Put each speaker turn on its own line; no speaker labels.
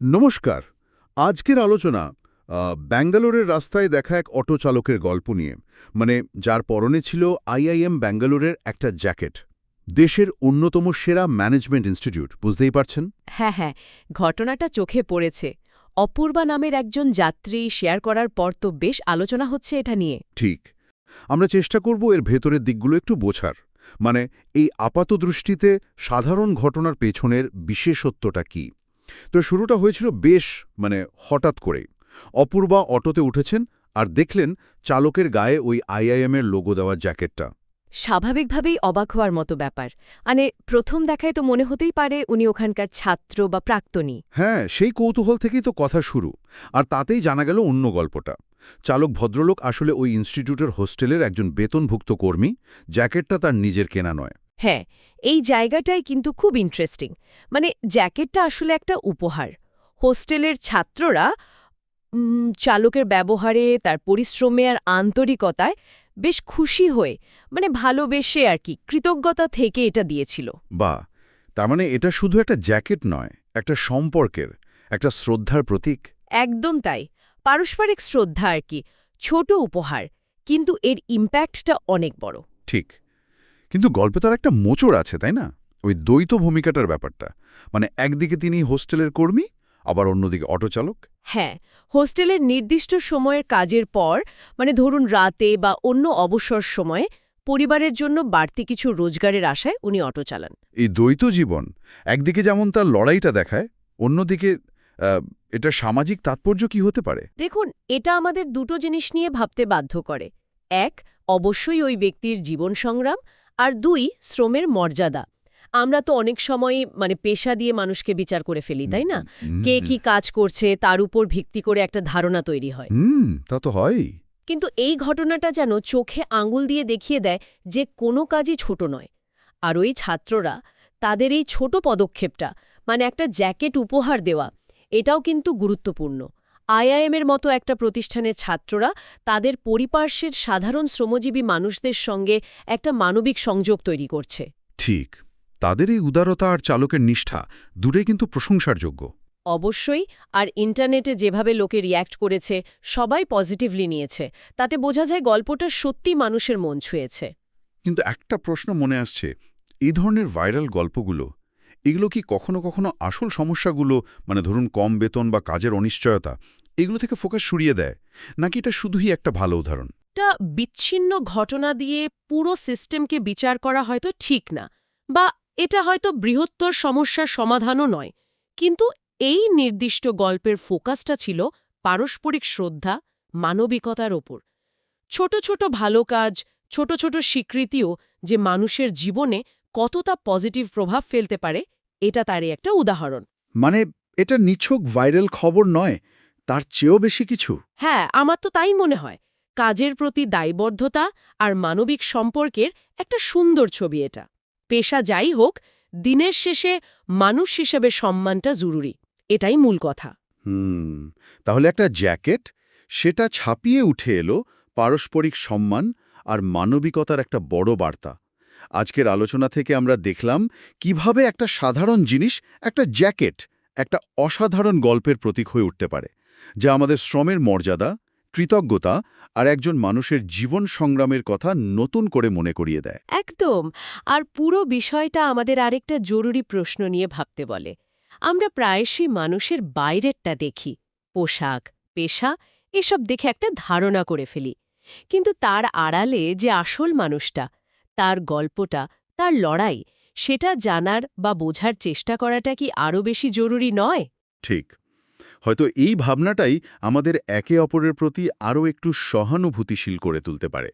নমস্কার। আজকের আলোচনা ব্যাঙ্গালোরের রাস্তায় দেখা এক অটো চালকের গল্প নিয়ে। মানে যার পরনে ছিল আইআইএম ব্যাঙ্গালোরের একটা জ্যাকেট। দেশের অন্যতম সেরা ম্যানেজমেন্ট ইনস্টিটিউট, বুঝতেই পারছেন।
হ্যাঁ হ্যাঁ, ঘটনাটা চোখে পড়েছে। অপূর্বা নামের একজন যাত্রী শেয়ার করার পর তো বেশ আলোচনা হচ্ছে এটা নিয়ে।
ঠিক। আমরা চেষ্টা করব এর ভেতরের দিকগুলো একটু বোঝার। মানে এই আপাতদৃষ্টিতে সাধারণ ঘটনার পেছনের বিশেষত্বটা কি। তো শুরুটা হয়েছিল বেশ হঠাৎ করেই। অপূর্বা অটোতে উঠেছেন আর দেখলেন চালকের গায়ে ওই আইআইএমের লোগো দেওয়া জ্যাকেটটা।
স্বাভাবিকভাবেই অবাক হওয়ার মতো ব্যাপার। মানে প্রথম দেখায় তো মনে হতেই পারে উনি ওখানকার ছাত্র বা প্রাক্তনী।
হ্যাঁ, সেই কৌতূহল থেকেই তো কথা শুরু। আর তাতেই জানা গেল অন্য গল্পটা। চালক ভদ্রলোক আসলে ওই ইনস্টিটিউটের হোস্টেলের একজন বেতনভুক্ত কর্মী। জ্যাকেটটা তার নিজের কেনা নয়।
হ্যাঁ, এই জায়গাটাই কিন্তু খুব ইন্টারেস্টিং। মানে জ্যাকেটটা আসলে একটা উপহার। হোস্টেলের ছাত্ররা চালকের ব্যবহারে, তার পরিশ্রমে আর আন্তরিকতায় বেশ খুশি হয়ে, মানে ভালোবেসে আর কি, কৃতজ্ঞতা থেকে এটা দিয়েছিল।
বা তার মানে এটা শুধু একটা জ্যাকেট নয়, একটা সম্পর্কের, একটা শ্রদ্ধার প্রতীক।
একদম তাই। পারস্পরিক শ্রদ্ধা আর কি, ছোট উপহার, কিন্তু এর ইম্প্যাক্টটা অনেক বড়।
ঠিক। কিন্তু গল্পে তার একটা মোচড় আছে, তাই না? ওই দ্বৈত ভূমিকাটার ব্যাপারটা। মানে একদিকে তিনি হোস্টেলের কর্মী, আবার অন্যদিকে অটোচালক।
হ্যাঁ, হোস্টেলের নির্দিষ্ট সময়ের কাজের পর, মানে ধরুন রাতে বা অন্য অবসর সময়ে, পরিবারের জন্য বাড়তি কিছু রোজগারের আশায় উনি অটো চালান।
এই দ্বৈত জীবন একদিকে যেমন তার লড়াইটা দেখায়, অন্যদিকে এটা সামাজিক তাৎপর্য কি হতে পারে?
দেখুন, এটা আমাদের দুটো জিনিস নিয়ে ভাবতে বাধ্য করে। এক, অবশ্যই ওই ব্যক্তির জীবন সংগ্রাম, আর দুই, শ্রমের মর্যাদা। আমরা তো অনেক সময় পেশা দিয়ে মানুষকে বিচার করে ফেলি, তাই না? কে কি কাজ করছে তার উপর ভিত্তি করে একটা ধারণা তৈরি হয়।
তা তো হয়ই।
কিন্তু এই ঘটনাটা যেন চোখে আঙুল দিয়ে দেখিয়ে দেয় যে কোনো কাজই ছোট নয়। আর ওই ছাত্ররা, তাদের এই ছোট পদক্ষেপটা, মানে একটা জ্যাকেট উপহার দেওয়া, এটাও কিন্তু গুরুত্বপূর্ণ। আইআইএমের মতো একটা প্রতিষ্ঠানের ছাত্ররা তাদের পরিপার্শ্বের সাধারণ শ্রমজীবী মানুষদের সঙ্গে একটা মানবিক সংযোগ তৈরি করছে।
ঠিক। তাদের এই উদারতা আর চালকের নিষ্ঠা দুটোই কিন্তু প্রশংসার যোগ্য।
অবশ্যই। আর ইন্টারনেটে যেভাবে লোকে রিয়্যাক্ট করেছে, সবাই পজিটিভলি নিয়েছে, তাতে বোঝা যায় গল্পটা সত্যি মানুষের মন ছুঁয়েছে।
কিন্তু একটা প্রশ্ন মনে আসছে, এই ধরনের ভাইরাল গল্পগুলো, এগুলো কি কখনো কখনো আসল সমস্যাগুলো, ধরুন কম বেতন বা কাজের অনিশ্চয়তা, এগুলো থেকে ফোকাস সরিয়ে দেয়, নাকি এটা শুধুই একটা ভালো উদাহরণ?
একটা বিচ্ছিন্ন ঘটনা দিয়ে পুরো সিস্টেমকে বিচার করা হয়তো ঠিক না, বা এটা হয়তো বৃহত্তর সমস্যার সমাধানও নয়। কিন্তু এই নির্দিষ্ট গল্পের ফোকাসটা ছিল পারস্পরিক শ্রদ্ধা, মানবিকতার ওপর। ছোট ছোট ভালো কাজ, ছোট ছোট স্বীকৃতিও যে মানুষের জীবনে কতটা পজিটিভ প্রভাব ফেলতে পারে, এটা তারই একটা উদাহরণ।
মানে এটা নিছক ভাইরাল খবর নয়, তার চেয়েও বেশি কিছু।
হ্যাঁ, আমার তো তাই মনে হয়। কাজের প্রতি দায়বদ্ধতা আর মানবিক সম্পর্কের একটা সুন্দর ছবি এটা। পেশা যাই হোক, দিনের শেষে মানুষ হিসেবে সম্মানটা জরুরি, এটাই মূল কথা।
তাহলে একটা জ্যাকেট, সেটা ছাপিয়ে উঠে এলো পারস্পরিক সম্মান আর মানবিকতার একটা বড় বার্তা। আজকের আলোচনা থেকে আমরা দেখলাম কিভাবে একটা সাধারণ জিনিস, একটা জ্যাকেট, একটা অসাধারণ গল্পের প্রতীক হয়ে উঠতে পারে, যা আমাদের শ্রমের মর্যাদা, কৃতজ্ঞতা আর একজন মানুষের জীবন সংগ্রামের কথা নতুন করে মনে করিয়ে দেয়।
একদম। আর পুরো বিষয়টা আমাদের আরেকটা জরুরি প্রশ্ন নিয়ে ভাবতে বলে। আমরা প্রায়শই মানুষের বাইরেরটা দেখি, পোশাক, পেশা, এসব দেখে একটা ধারণা করে ফেলি। কিন্তু তার আড়ালে যে আসল মানুষটা, তার গল্পটা, তার লড়াই, সেটা জানার বা বোঝার চেষ্টা করাটা কি আরও বেশি জরুরি নয়?
ঠিক। হয়তো এই ভাবনাটাই আমাদের একে অপরের প্রতি আরও একটু সহানুভূতিশীল করে তুলতে পারে।